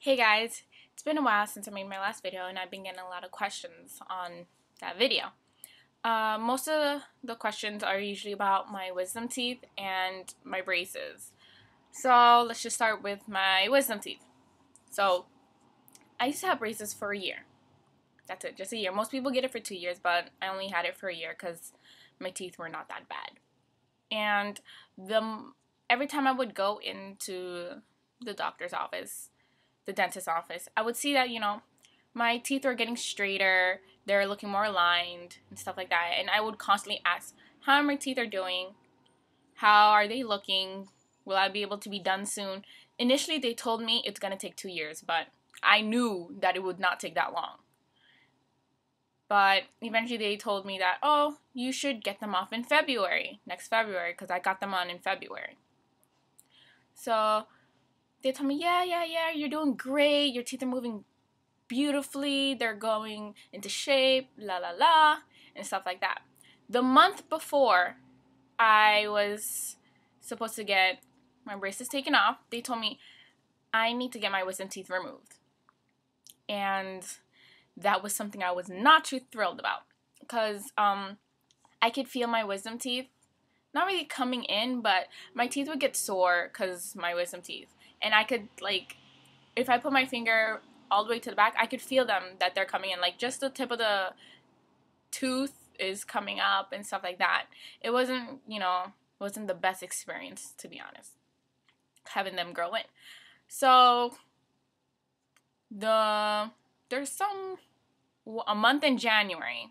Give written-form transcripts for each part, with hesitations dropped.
Hey guys, it's been a while since I made my last video and I've been getting a lot of questions on that video. Most of the questions are usually about my wisdom teeth and my braces. So let's just start with my wisdom teeth. So I used to have braces for a year. That's it, just a year. Most people get it for 2 years, but I only had it for a year because my teeth were not that bad. And every time I would go into the doctor's office, the dentist's office, I would see that, my teeth were getting straighter, they're looking more aligned and stuff like that. And I would constantly ask how my teeth are doing, how are they looking, will I be able to be done soon? Initially, they told me it's going to take 2 years, but I knew that it would not take that long. But eventually they told me that, oh, you should get them off in February, next February, because I got them on in February. So they told me, yeah, you're doing great. Your teeth are moving beautifully. They're going into shape, la la la, and stuff like that. The month before I was supposed to get my braces taken off, they told me I need to get my wisdom teeth removed. And that was something I was not too thrilled about because I could feel my wisdom teeth not really coming in, but my teeth would get sore because my wisdom teeth. And I could, if I put my finger all the way to the back, I could feel them that they're coming in. Like, just the tip of the tooth is coming up and stuff like that. It wasn't, wasn't the best experience, to be honest, having them grow in. So, there's a month in January,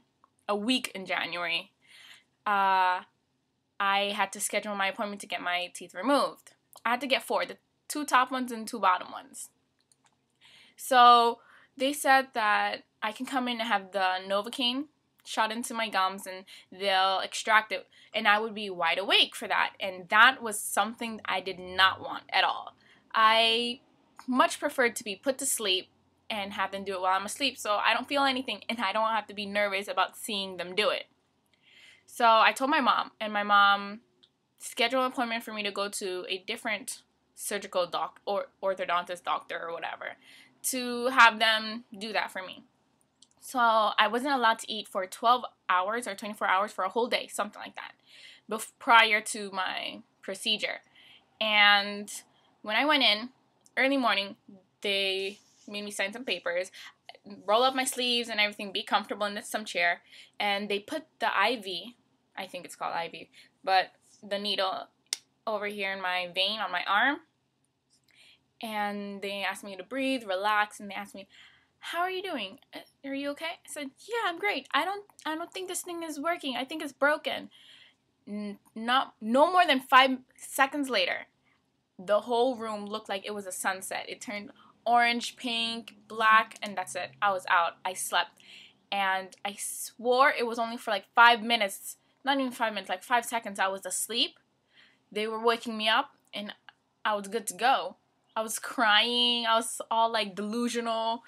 a week in January, I had to schedule my appointment to get my teeth removed. I had to get 4, the 2 top ones and 2 bottom ones. So they said that I can come in and have the Novocaine shot into my gums and they'll extract it, and I would be wide awake for that. And that was something I did not want at all. I much preferred to be put to sleep and have them do it while I'm asleep, so I don't feel anything and I don't have to be nervous about seeing them do it. So I told my mom, and my mom scheduled an appointment for me to go to a different surgical or orthodontist doctor or whatever to have them do that for me. So I wasn't allowed to eat for 12 hours or 24 hours for a whole day, something like that, prior to my procedure. And when I went in, early morning, they made me sign some papers, roll up my sleeves and everything, be comfortable in some chair, and they put the IV, I think it's called IV, but the needle over here in my vein on my arm, and they asked me to breathe, relax, and they asked me, how are you doing? Are you okay? I said, yeah, I'm great. I don't think this thing is working. I think it's broken. No more than 5 seconds later, the whole room looked like it was a sunset. It turned orange, pink, black, and that's it. I was out. I slept. And I swore it was only for like 5 minutes. Not even 5 minutes, like 5 seconds I was asleep. They were waking me up and I was good to go. I was crying. I was all like delusional,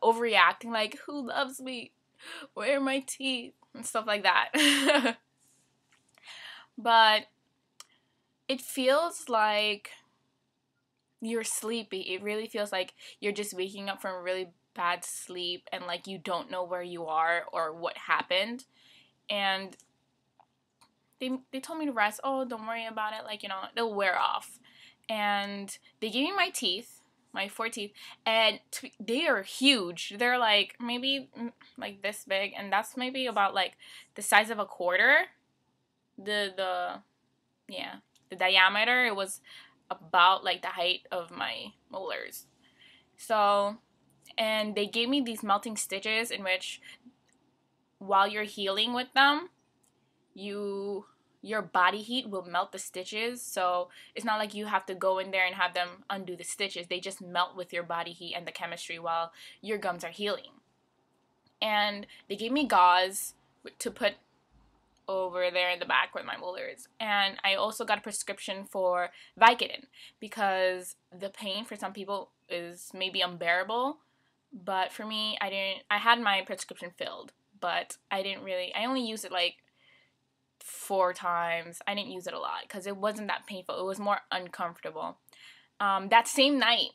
overreacting, like, who loves me? Where are my teeth? And stuff like that. But it feels like you're sleepy. It really feels like you're just waking up from a really bad sleep and like you don't know where you are or what happened. And they told me to rest. Oh, don't worry about it. It'll wear off. And they gave me my teeth, my 4 teeth, and they are huge. They're like maybe like this big, and that's maybe about like the size of a quarter. The diameter, it was about like the height of my molars. So, and they gave me these melting stitches in while you're healing with them, your body heat will melt the stitches. So it's not like you have to go in there and have them undo the stitches. They just melt with your body heat and the chemistry while your gums are healing. And they gave me gauze to put over there in the back with my molars. And I also got a prescription for Vicodin because the pain for some people is maybe unbearable. But for me, I had my prescription filled, but I only used it like 4 times. I didn't use it a lot because it wasn't that painful. It was more uncomfortable. That same night,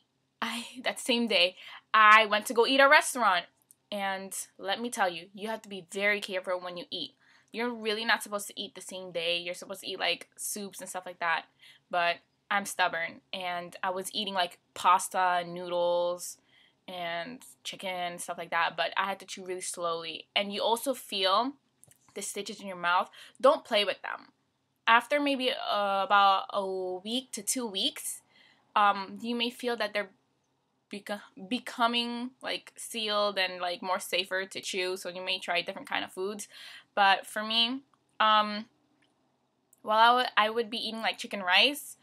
that same day, I went to go eat at a restaurant. And let me tell you, you have to be very careful when you eat. You're really not supposed to eat the same day. You're supposed to eat like soups and stuff like that. But I'm stubborn, and I was eating like pasta, noodles, and chicken, stuff like that. But I had to chew really slowly. And you also feel the stitches in your mouth. Don't play with them. After maybe about a week to 2 weeks, you may feel that they're becoming like sealed and like more safer to chew, so you may try different kind of foods. But for me, while I would be eating like chicken rice,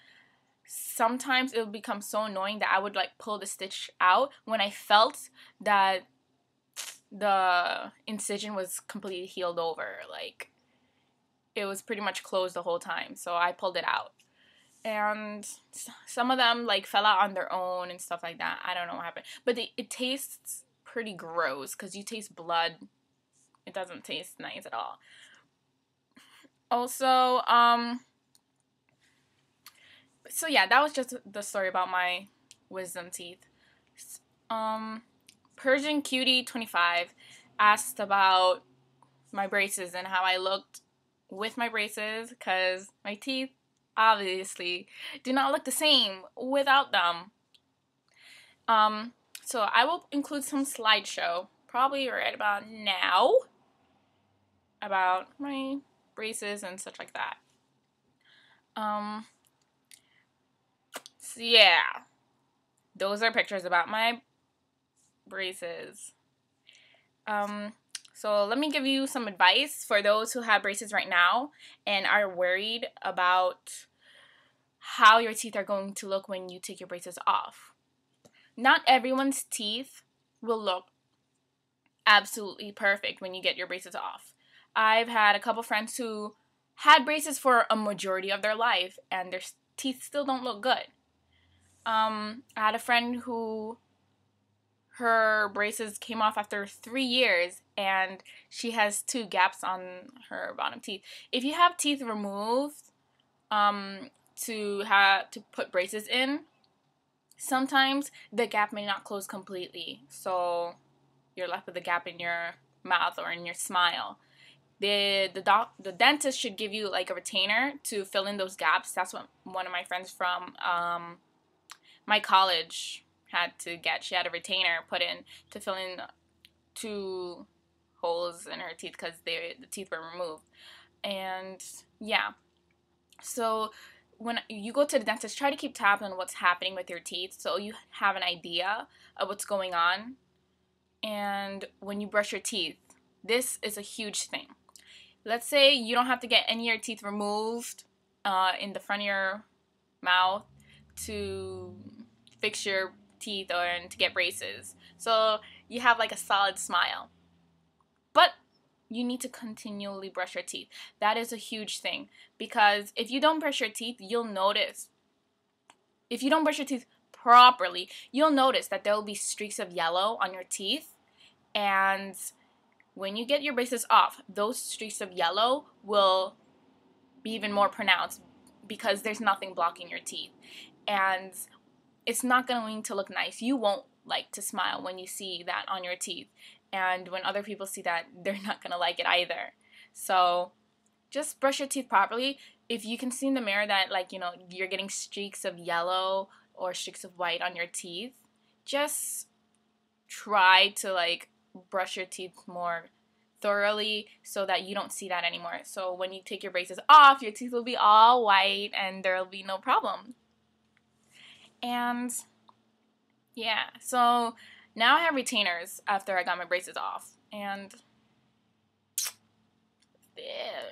sometimes it would become so annoying that I would like pull the stitch out when I felt that the incision was completely healed over. Like, it was pretty much closed the whole time, so I pulled it out. And some of them like fell out on their own and stuff like that. I don't know what happened, but it tastes pretty gross because you taste blood. It doesn't taste nice at all. Also, so yeah, that was just the story about my wisdom teeth. Persian Cutie 25 asked about my braces and how I looked with my braces, because my teeth obviously do not look the same without them. So I will include some slideshow, probably right about now, about my braces and such like that. So yeah, those are pictures about my braces. So let me give you some advice for those who have braces right now and are worried about how your teeth are going to look when you take your braces off. Not everyone's teeth will look absolutely perfect when you get your braces off. I've had a couple friends who had braces for a majority of their life and their teeth still don't look good. I had a friend who her braces came off after 3 years and she has 2 gaps on her bottom teeth. If you have teeth removed to put braces in, sometimes the gap may not close completely, so you're left with a gap in your mouth or in your smile. The dentist should give you like a retainer to fill in those gaps. That's what one of my friends from my college had to get. She had a retainer put in to fill in 2 holes in her teeth because the teeth were removed. And yeah, so when you go to the dentist, try to keep tabs on what's happening with your teeth so you have an idea of what's going on. And when you brush your teeth, this is a huge thing. Let's say you don't have to get any of your teeth removed in the front of your mouth to fix your teeth and to get braces. So you have like a solid smile. But you need to continually brush your teeth. That is a huge thing, because if you don't brush your teeth, you'll notice. If you don't brush your teeth properly, you'll notice that there will be streaks of yellow on your teeth. And when you get your braces off, those streaks of yellow will be even more pronounced because there's nothing blocking your teeth. And it's not going to look nice. You won't like to smile when you see that on your teeth. And when other people see that, they're not going to like it either. So just brush your teeth properly. If you can see in the mirror that, like, you know, you're getting streaks of yellow or streaks of white on your teeth, just try to, like, brush your teeth more thoroughly so that you don't see that anymore. So when you take your braces off, your teeth will be all white and there will be no problem. And yeah, so now I have retainers after I got my braces off. And yeah.